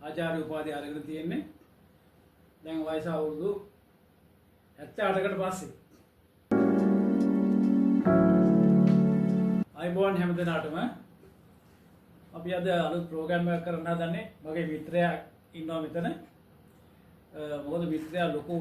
ආචාර්ය උපාධිය අරගෙන තියෙන්නේ. දැන් වයස අවුරුදු 78කට පස්සේ. අයිබෝන් හැමදෙනාටම අපි අද අලුත් ප්‍රෝග්‍රෑම් එකක් කරන්න හදන්නේ. මගේ මිත්‍රයා ඉන්නවා මෙතන. මොකද මිත්‍රයා ලොකු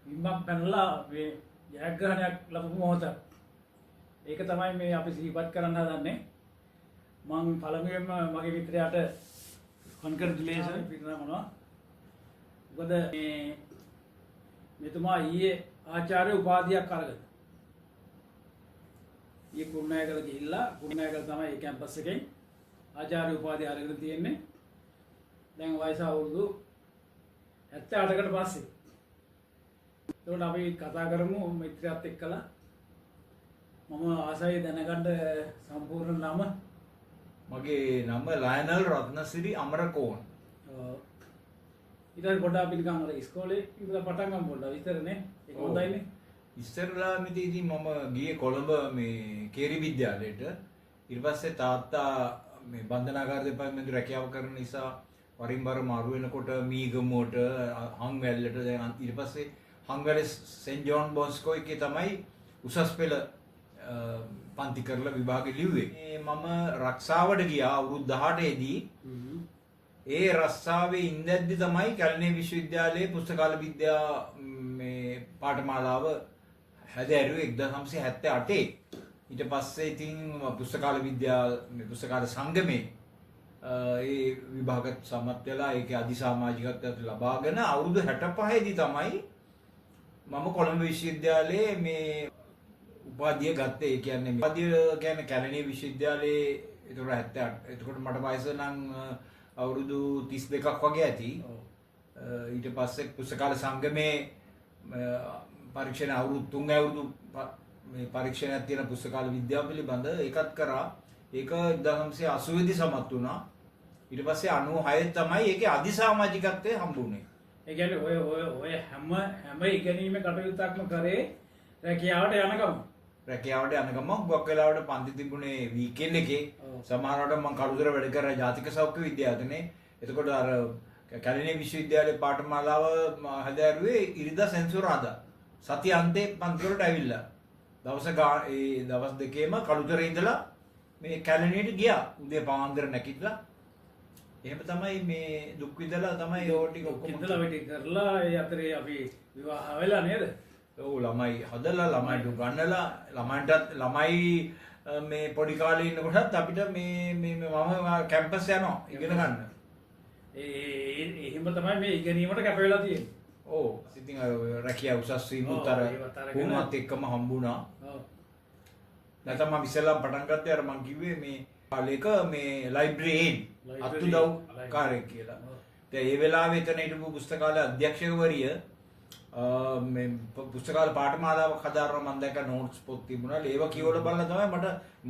විම්මක් පැනලා මේ ජයග්‍රහණයක් ලැබපු මොහොතක්. ඒක තමයි මේ අපි සිහිපත් කරන්න හදන්නේ. මම පළමුවෙන්ම මගේ මිත්‍රයාට කන්ග්‍රැචුලේෂන් පිරිනමනවා. මොකද මෙතුමා ඊයේ ආචාර්ය උපාධියක් අරගෙන ඊයේ කුරුණෑගල ගිහිල්ලා කුරුණෑගල තමයි ඒ කැම්පස් එකෙන් ආචාර්ය උපාධිය අරගෙන තියෙන්නේ. දැන් වයස අවුරුදු 78කට පස්සේ. ඒකට අපි කතා කරමු මිත්‍රයාත් එක්කලා. මම ආසයි දැනගන්න සම්පූර්ණ නම. මගේ නම ලයනල් රත්නසිරි අමරකෝන්. ඊට පොඩ්ඩක් අපි නිකන් අර ඉස්කෝලේ ඉඳලා පටන් ගමු පොඩ්ඩක් විතරනේ. ඒක හොඳයිනේ. ඉස්සරලා ඉතින් මම ගියේ කොළඹ මේ කේරි විද්‍යාලයට. ඊට පස්සේ තාත්තා මේ බන්ධනාගාර දෙපාර්තමේන්තු රැකියාව කරන නිසා වරින් වර මාරු වෙනකොට මීගමුවට හංවැල්ලට දැන් ඊට පස්සේ හංවැල්ලේ සෙන්ට් ජෝන් බොස්කෝ එකේ තමයි උසස් පෙළ පන්ති කරලා විභාගෙ ලිව්වේ. මම රක්ෂාවට ගියා අවුරුදු 18 දී. ඒ රස්සාවේ ඉඳද්දි තමයි කැලණිය විශ්වවිද්‍යාලයේ පුස්තකාල විද්‍යා මේ පාඨමාලාව හැදෑරුවේ 1978. ඊට පස්සේ ඉතින් පුස්තකාල විද්‍යා පුස්තකාල සංගමේ ඒ විභාග සමත් වෙලා ඒකේ අධිසමාජිකත්වයට ලබාගෙන අවුරුදු 65 දී තමයි මම කොළඹ විශ්වවිද්‍යාලයේ මේ උපාධිය ගත්තේ. ඒ කියන්නේ උපාධිය කියන්නේ කැලණිය විශ්වවිද්‍යාලයේ ඒතකොට 78. එතකොට මට වයස නම් අවුරුදු 32ක් වගේ ඇති. ඊට පස්සේ පුස්තකාල සංගමේ පරීක්ෂණ අවුරුදු 3 අවුරුදු මේ පරීක්ෂණයක් තියෙන පුස්තකාල විද්‍යාව පිළිබඳ ඒකත් කරා. ඒක 1980 දී සමත් වුණා. ඊට පස්සේ 96 තමයි ඒකේ අධිසමාජිකත්වයේ හම්බුනේ. ඒ කියන්නේ ඔය හැම ඉගෙනීමේ කටයුත්තක්ම කරේ රැකියාවට යන ගමන්. රැකියාවට යන ගමන් ගොක් වෙලාවට පන්ති තිබුණේ වීකෙන්ඩ් එකේ. සමහරවිට මම කළුතර වැඩ කරා ජාතික සෞඛ්‍ය විද්‍යාලයනේ. එතකොට අර කැලණිය විශ්වවිද්‍යාලයේ පාඨමාලාව හදාරුවේ ඉරිදා සෙන්සුරාදා. සති අන්තේ පන්ති වලට ඇවිල්ලා. ඒ දවස් දෙකේම කළුතරේ ඉඳලා මේ කැලණියට ගියා. උදේ පාන්දර නැගිටලා. එහෙම තමයි මේ දුක් විඳලා තමයි ඕක ටික ඔක්කොම ඉඳලා වැඩි කරලා ඒ අතරේ අපි විවාහ වෙලා නේද? ඔව් ළමයි හදලා ළමයිට ගන්නලා ළමයි මේ පොඩි කාලේ ඉන්නකොටත් අපිට මේ මම කැම්පස් යනවා ඉගෙන ගන්න. එහෙම තමයි මේ ඉගෙනීමට කැප වෙලා තියෙන්නේ. ඔව් ඉතින් රැකියාව උසස් වීම උතර වුණත් එක්කම හම්බුණා. ඔව්. නැත්නම් මම ඉස්සෙල්ලාම පටන් ගත්තේ අර මං කිව්වේ මේ කාලේක මේ ලයිබ්‍රරි අත්උදව් කාර්යයක් කියලා. දැන් ඒ වෙලාවේ එතන හිටපු පුස්තකාලය අධ්‍යක්ෂකවරිය මේ පුස්තකාල පාඨමාලාවක් හදාරන මම දැක්ක නෝට්ස් පොත් තිබුණා. ඒව කියවල බලලා තමයි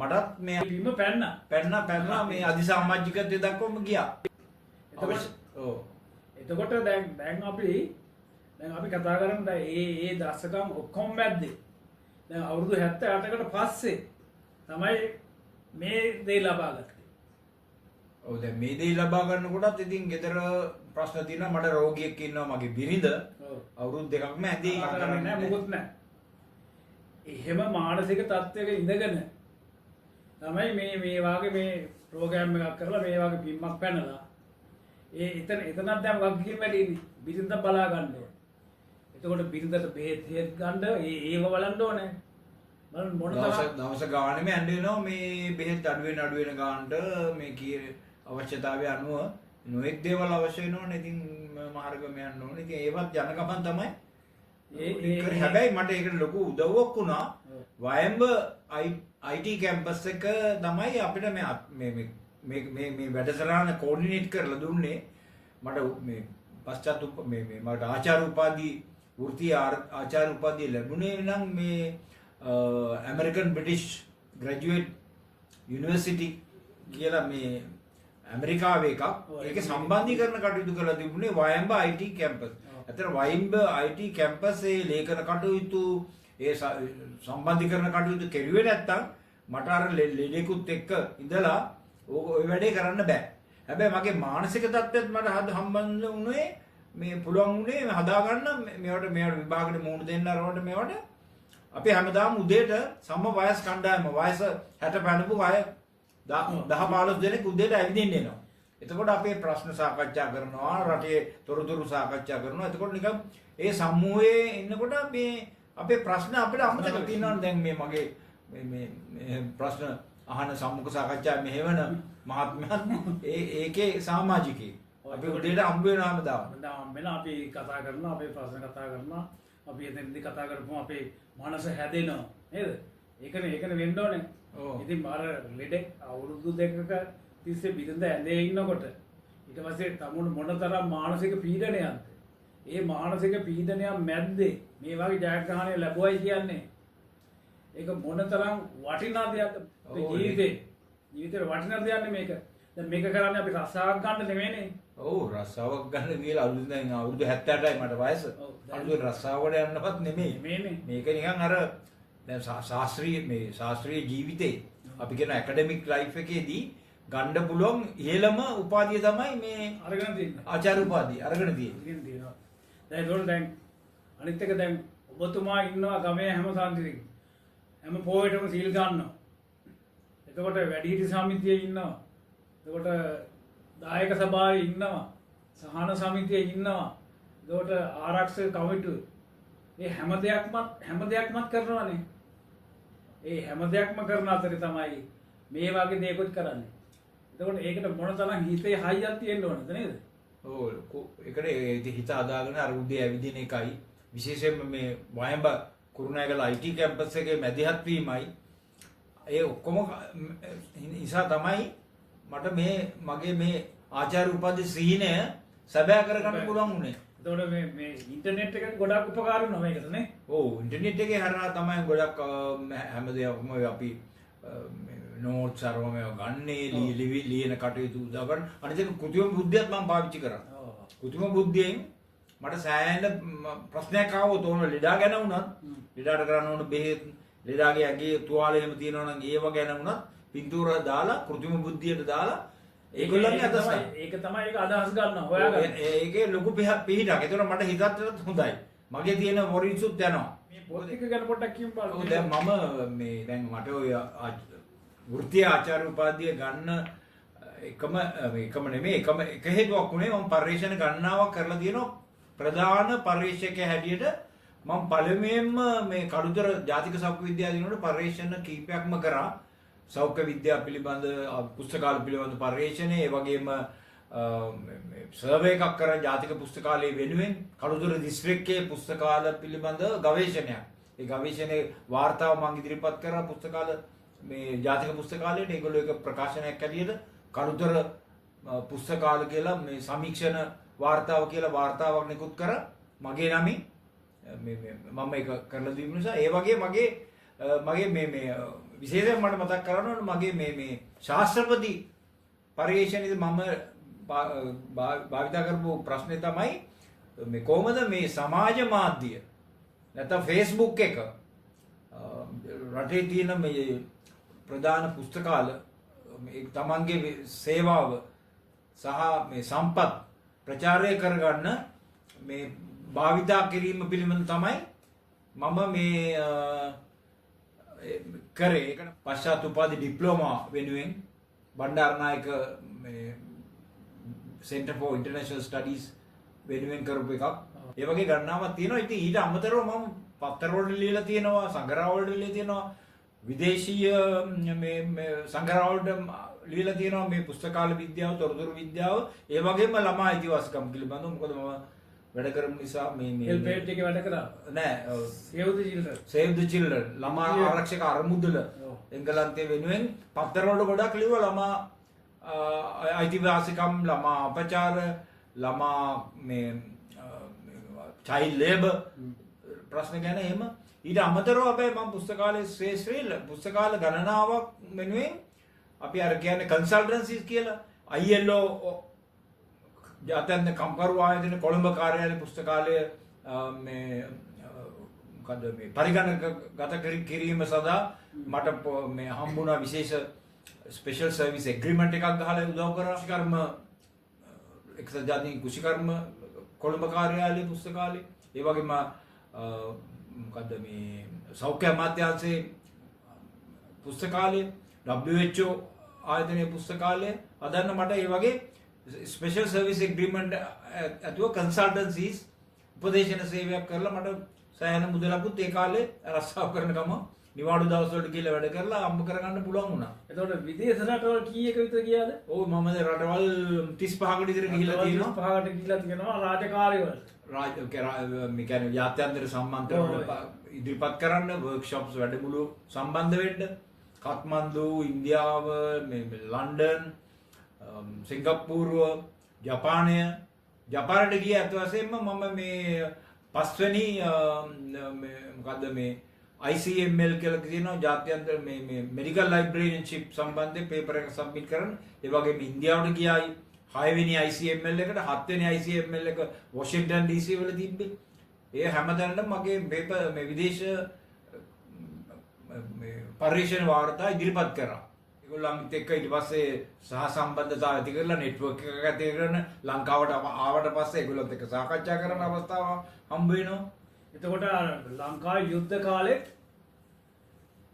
මටත් මේ බිම පැන්නා මේ අධිසමාජිකත්වයට දක්වම ගියා. එතකොට දැන් අපි කතා කරමු දැන් ඒ දශකම් ඔක්කොම මැද්දේ දැන් අවුරුදු 78කට පස්සේ තමයි මේ දේ ලබා ගත්තේ. ඔව් දැන් මේ දේ ලබා ගන්නකොටත් ඉතින් ගෙදර ප්‍රශ්න තියෙනවා. මට රෝගියෙක් ඉන්නවා මගේ බිරිඳ. අවුරුදු දෙකක්ම ඇඳේ කරන්නේ නැහැ මොකුත් නැහැ. එහෙම මානසික තත්ත්වයක ඉඳගෙන තමයි මේ වාගේ මේ ප්‍රෝග්‍රෑම් එකක් කරලා මේ වාගේ බිම්මක් පැනලා එතනත් දැන් වගකීම් වැඩිනේ. බිරිඳ බලා ගන්න ඕනේ. එතකොට බිරිඳට බෙහෙත් ගන්න ඒව බලන්න ඕනේ. බලන්න මොන දවස ගානෙම ඇඬෙනවා මේ බෙහෙත් අඩු වෙන ගානට මේ කී අවශ්‍යතාවය අනුව නොඑක් දේවල් අවශ්‍ය වෙනවනේ. ඉතින් මාර්ගම යන්න ඕනේ. ඉතින් ඒවත් යන ගමන් තමයි හැබැයි මට ඒකට ලොකු උදව්වක් වුණා. වයඹ IT කැම්පස් එක තමයි අපිට මේ වැඩසටහන කෝඩිනේට් කරලා දුන්නේ. මට මේ පශ්චාත් මට ආචාර්ය උපාධි වෘත්තීය ආචාර්ය උපාධිය ලැබුණේ නම් මේ ඇමරිකන් බ්‍රිටිෂ් ග්‍රැජුවේට් යුනිවර්සිටි කියලා මේ ඇමරිකාවේ එකක්. ඒකේ සම්බන්ධීකරණ කටයුතු කරලා තිබුණේ වයඹ IT කැම්පස්. අතන වයඹ IT කැම්පස්යේ ලේඛන කටයුතු ඒ සම්බන්ධීකරණ කටයුතු කෙරුවේ නැත්තම් මට අර ලෙඩෙකුත් එක්ක ඉඳලා ඔය වැඩේ කරන්න බෑ. හැබැයි මගේ මානසික තත්ත්වෙත් මට හම්බන්න උනේ මේ පුළුවන් උනේ හදාගන්න මේවට විභාගෙට මුහුණ දෙන්න අරවට මේවට අපි හැමදාම උදේට සම වයස් කණ්ඩායම වයස 60 පැනපු අය 10-15 දෙනෙක් උදේට ඇවිදින්න එනවා. එතකොට අපේ ප්‍රශ්න සාකච්ඡා කරනවා, රටේ තොරතුරු සාකච්ඡා කරනවා. එතකොට නිකන් ඒ සමූහයේ ඉන්නකොට මේ අපේ ප්‍රශ්න අපිට අමතක තියෙනවා. දැන් මේ මගේ මේ ප්‍රශ්න අහන සම්මුඛ සාකච්ඡා මෙහෙවන මහත්මයන් ඒකේ සමාජිකයෙක්. අපි උදේට හම්බ වෙනවා හැමදාම. හම්බෙන අපි කතා කරනවා, අපේ ප්‍රශ්න කතා කරනවා. අපි එතනදී කතා කරපුවම අපේ මනස හැදෙනවා. නේද? ඒකනේ වෙන්න ඕනේ. ඉතින් මාර ලෙඩෙක් අවුරුදු දෙකක තිස්සේ බිරිඳ ඇඳේ ඉන්නකොට ඊට පස්සේ තමුණ මොනතරම් මානසික පීඩනයක්ද? ඒ මානසික පීඩනයක් මැද්දේ මේ වගේ ජයග්‍රහණය ලැබුවයි කියන්නේ ඒක මොනතරම් වටිනා දෙයක්ද ජීවිතේ වටිනා දෙයක් මේක. දැන් මේක කරන්නේ අපි රසාවක් ගන්න නෙමෙයිනේ. ඔව් රසාවක් ගන්න කියලා අවුරුදු 78යි මට වයස. අලුත් රසාවට යන්නවත් නෙමෙයි. මේක නිකන් අර දැන් ශාස්ත්‍රීය ජීවිතේ අපි කියන ඇකඩමික් ලයිෆ් එකේදී ගන්න පුළුවන් ඉහළම උපාධිය තමයි මේ අරගෙන තියෙන්නේ. ආචාර්ය උපාධිය අරගෙන තියෙන්නේ. දැන් අනිත් එක දැන් ඔබතුමා ඉන්නවා ගමේ හැම සාන්තිරෙක. හැම පොයටම සීල් ගන්නවා. එතකොට වැඩිහිටි සමිතියේ ඉන්නවා. එතකොට දායක සභාවේ ඉන්නවා. සහන සමිතියේ ඉන්නවා. එතකොට ආරක්ෂක කමිටුව. මේ හැම දෙයක්ම කරනවානේ. ඒ හැම දෙයක්ම කරන අතරේ තමයි මේ වගේ දේකුත් කරන්නේ. එතකොට ඒකට මොන තරම් හිතේ හයියක් තියෙන්න ඕනද නේද? ඔව් ඒකට හිත හදාගෙන අර උදේ ඇවිදින එකයි විශේෂයෙන්ම මේ වයඹ කුරුණෑගල IT කැම්පස් එකේ මැදිහත් වීමයි ඒ ඔක්කොම නිසා තමයි මට මගේ මේ ආචාර්ය උපාධි සීනය සැබෑ කරගන්න පුළුවන් උනේ. එතකොට මේ ඉන්ටර්නෙට් එක ගොඩක් උපකාර වෙනවා මේකට නේ. ඔව් ඉන්ටර්නෙට් එකේ හරහා තමයි ගොඩක් හැම දෙයක්ම අපි නෝට්ස් අරවම ගන්නේ ලියන කටයුතු උදා කරන අනිත් එක කෘත්‍රිම බුද්ධියත් මම පාවිච්චි කරා. කෘත්‍රිම බුද්ධියෙන් මට සෑහෙන ප්‍රශ්නයක් ආවොත් ඕන ලෙඩා ගැන වුණත් ලෙඩාට කරන්න ඕන බෙහෙත් ලෙඩාගේ ඇගේ තුවාල එහෙම තියෙනවා නම් ඒව ගැන වුණත් පින්තූර දාලා කෘත්‍රිම බුද්ධියට දාලා ඒගොල්ලන්ගේ අදහස ඒක තමයි ඒක අදහස් ගන්නවා හොයාගන්න. ඒකේ ලොකු පිහිටක්. ඒතකොට මට හිතත් හොඳයි. මගේ තියෙන වොරින්සුත් යනවා. මේ පොත් එක ගැන පොඩ්ඩක් කියමු බලන්න. ඔව් දැන් මම මේ දැන් මට ඔය වෘත්තීය ආචාර්ය උපාධිය ගන්න එකම නෙමෙයි එක හේතුවක් උනේ මම පරිශන ගණනාවක් කරලා තියෙනවා ප්‍රධාන පරිශකයා හැටියට මම පළමුවෙන්ම මේ කළුතර ජාතික සෞඛ්‍ය විද්‍යාලයේ පරිශන කීපයක්ම කරා සෞඛ්‍ය විද්‍යාව පිළිබඳ පුස්තකාල පිළිබඳ පරිශනේ ඒ වගේම සර්වේ එකක් කරා ජාතික පුස්තකාලයේ වෙනුවෙන් කළුතර දිස්ත්‍රික්කයේ පුස්තකාල පිළිබඳ ගවේෂණයක්. ඒ ගවේෂණයේ වාර්තාව මම ඉදිරිපත් කරා පුස්තකාල මේ ජාතික පුස්තකාලයට ඒගොල්ලෝ එක ප්‍රකාශනයක් ඇරියද කළුතර පුස්තකාල කියලා මේ සමීක්ෂණ වාර්තාව කියලා වාර්තාවක් නිකුත් කරා මගේ නමින් මම ඒක කරලා දීපු නිසා ඒ වගේ මගේ මේ විශේෂයෙන් මට මතක් කරන්න ඕන මගේ මේ ශාස්ත්‍රපති පරිශ්‍රණයේදී මම භාවිත කරපු ප්‍රශ්නේ තමයි මේ කොහොමද මේ සමාජ මාධ්‍ය නැත්නම් Facebook එක රටේ තියෙන මේ ප්‍රධාන පුස්තකාල මේ තමන්ගේ සේවාව සහ මේ සම්පත් ප්‍රචාරය කරගන්න මේ භාවිතා කිරීම පිළිබඳ තමයි මම මේ කරේ. ඒක පශ්චාත් උපාධි ඩිප්ලෝමා වෙනුවෙන් බණ්ඩාරනායක මේ Center for International Studies වෙනුවෙන් කරපු එකක්. ඒ වගේ ගණනාවක් තියෙනවා. ඉතින් ඊට අමතරව මම පත්තර වලට ලියලා තියෙනවා, සංග්‍රහ වලට ලියලා තියෙනවා, විදේශීය මේ සංග්‍රහ වලට ලියලා තියෙනවා මේ පුස්තකාල විද්‍යාව, තොරතුරු විද්‍යාව, ඒ වගේම ළමා අයිතිවාසිකම් පිළිබඳව. මොකද මම වැඩ කරමු නිසා මේ හෙල්පේජ් එකේ වැඩ කරා නෑ. Save the Children ළමා ආරක්ෂක අරමුදල එංගලන්තයේ වෙනුවෙන් පත්තර වලට ගොඩක් ලිව්වා ළමා අයිතිවාසිකම්, ළමා අපචාර, ළමා මේ child labor ප්‍රශ්න ගැන එහෙම. ඊට අමතරව අපේ මම පුස්තකාලයේ ශ්‍රේෂ්ඨ පුස්තකාල ගණනාවක් වෙනුවෙන් අපි අර කියන්නේ කන්සල්ටන්සිස් කියලා ILO ජාත්‍යන්තර කම්කරු ආයතන කොළඹ කාර්යාලය පුස්තකාලය මේ මොකද මේ පරිගණක ගත කිරීම සඳහා මට මේ හම්බුණා විශේෂ ස්පෙෂල් සර්විස් එග්‍රීමන්ට් එකක් ගහලා උදව් කරා. කර්ම එක්සත් ජාතීන් කෘෂිකර්ම කොළඹ කාර්යාලයේ පුස්තකාලේ ඒ වගේම මොකද්ද මේ සෞඛ්‍ය අමාත්‍යාංශයේ පුස්තකාලය WHO ආයතනයේ පුස්තකාලය අදන්න මට ඒ වගේ ස්පෙෂල් සර්විස් එග්‍රීමන්ට් ඇතුව කන්සල්ටන්සිස් උපදේශන සේවයක් කරලා මට සෑහෙන මුදලකුත් ඒ කාලේ රස්සාව කරන ගම නිවාඩු දවස්වලට ගිහලා වැඩ කරලා අම්බ කරගන්න පුළුවන් වුණා. එතකොට විදේශ රටවල් කීයක විතර ගියාද? ඔව් මම දැන් රටවල් 35කට විතර ගිහිල්ලා තියෙනවා. 35කට ගිහිල්ලා තියෙනවා රාජකාරිවල. මේ කියන්නේ ජාත්‍යන්තර සම්මන්ත්‍රණ ඉදිරිපත් කරන්න වර්ක්ෂොප්ස් වැඩමුළු සම්බන්ධ වෙන්න කත්මන්දු ඉන්දියාව ලන්ඩන් සිංගප්පූරුව ජපානයට ගිය ඇත්ත වශයෙන්ම මම මේ පස්වෙනි මොකද්ද මේ ICML කියලා කියනවා ජාත්‍යන්තර මේ මෙඩිකල් ලයිබ්‍රරියන්ෂිප් සම්බන්ධයෙන් පේපර් එක සබ්මිට් කරන්න. ඒ වගේම ඉන්දියාවට ගියායි 6 වෙනි ICML එකට 7 වෙනි ICML එක වොෂින්ටන් DC වල තිබ්බේ. ඒ හැමතැනම මගේ පේපර් මේ විදේශ මේ පරිශන වාර්තා ඉදිරිපත් කරා. ඒගොල්ලන්ත් එක්ක ඊට පස්සේ සහ සම්බන්ධතාවය ඇති කරලා නෙට්වර්ක් එකක් ඇති කරගෙන ලංකාවට ආවට පස්සේ ඒගොල්ලොත් එක්ක සාකච්ඡා කරන අවස්ථාව හම්බ වෙනවා. එතකොට ලංකාවේ යුද්ධ කාලේ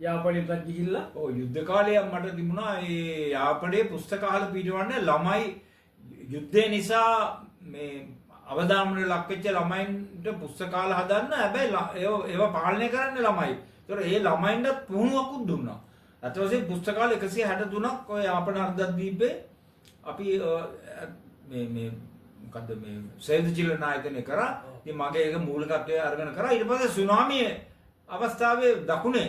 යාපනයට ගිහිල්ලා යුද්ධ කාලේ මට තිබුණා ඒ යාපනයේ පුස්තකාල පිටවන්නේ ළමයි යුද්ධය නිසා මේ අවදානමට ලක් වෙච්ච ළමයින්ට පුස්තකාල හදන්න. හැබැයි ඒවා පාලනය කරන්නේ ළමයි. ඒතකොට ඒ ළමයින්ට පුහුණුවක්ත් දුන්නා. අත වශයෙන් පුස්තකාල 163ක් ඔය යාපන අර්ධද්වීපේ අපි මේ මොකද්ද මේ සේව් ද චිල්ඩ්‍රන් ආයතනය කරා. ඉතින් මගේ ඒක මූලිකත්වය අරගෙන කරා. ඊට පස්සේ සුනාමිය අවස්ථාවේ දකුණේ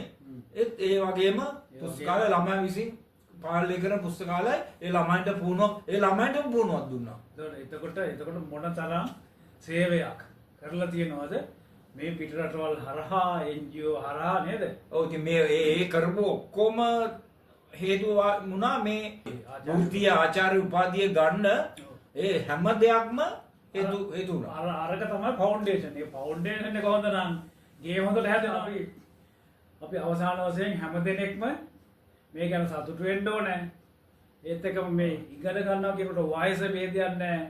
ඒ වගේම පුස්තකාල ළමයි විසින් පාලනය කරන පුස්තකාලය ඒ ළමයින්ට පුහුණුවක් දුන්නා. එතකොට මොන තරම් සේවයක් කරලා තියෙනවද මේ පිටරටවල් හරහා NGO හරහා නේද? ඔව් ඉතින් මේ ඒ කරපු ඔක්කොම හේතුව වුණා මේ වෘත්තීය ආචාර්ය උපාධිය ගන්න ඒ හැම දෙයක්ම හේතු වුණා. අරක තමයි ෆවුන්ඩේෂන්. ඒ ෆවුන්ඩේෂන් එක හොඳ නම් ගේ හොඳට හැදෙනවා. අපි අවසාන වශයෙන් හැම දෙනෙක්ම මේ ගැන සතුටු වෙන්න ඕනේ. ඒත් එකම මේ ඉගෙන ගන්නවා කියනකොට වයස ભેදයක් නැහැ.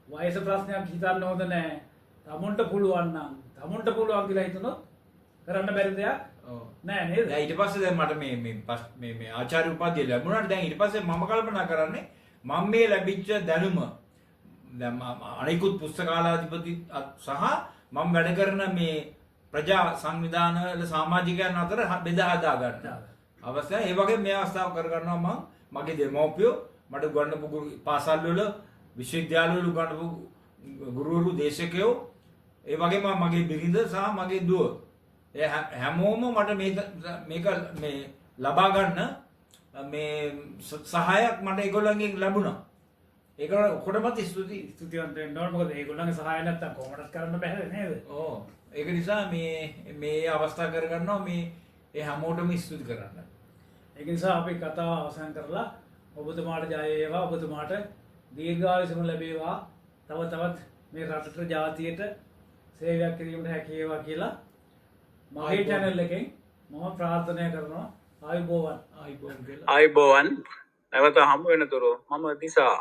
වයස ප්‍රශ්නයක් හිතන්න හොඳ නැහැ. තමුන්ට පුළුවන් කියලා හිතනොත් කරන්න බැරි දෙයක් නෑ නේද? දැන් ඊට පස්සේ දැන් මට මේ ආචාර්ය උපාධිය ලැබුණාට දැන් ඊට පස්සේ මම කල්පනා කරන්නේ මම මේ ලැබිච්ච දැනුම දැන් අනිකුත් පුස්තකාලාධිපති සහ මම වැඩ කරන මේ ප්‍රජා සංවිධාන වල සමාජිකයන් අතර බෙදා හදා ගන්න අවස්ථාව. ඒ වගේ මේ අවස්ථාව කරගන්නවා මම මගේ දෙමව්පියෝ මට උගන්වපු පාසල් වල විශ්වවිද්‍යාල වල උගන්වපු ගුරුවරු දේශකයෝ ඒ වගේම මගේ බිරිඳ සහ මගේ දුව ඒ හැමෝම මට මේක මේ ලබා ගන්න මේ සහායක් මට ඒගොල්ලන්ගෙන් ලැබුණා. ඒගොල්ලෝ ඔක්කොටම ස්තුතිවන්ත වෙන්න ඕන. මොකද ඒගොල්ලන්ගේ සහාය නැත්තම් කොහොමදත් කරන්න බෑ නේද? ඔව්. ඒක නිසා මේ අවස්ථා කරගන්නවා මේ ඒ හැමෝටම ස්තුති කරන්න. ඒක නිසා අපි කතාව අවසන් කරලා ඔබතුමාට ජය වේවා. ඔබතුමාට දීර්ඝායුෂම ලැබේවා. තවත් මේ රටට ජාතියට සේවයක් කිරීමට හැකි වේවා කියලා මගේ channel එකෙන් මම ප්‍රාර්ථනා කරනවා. ආයුබෝවන්. නැවත හමු වෙනතුරු මම දිසා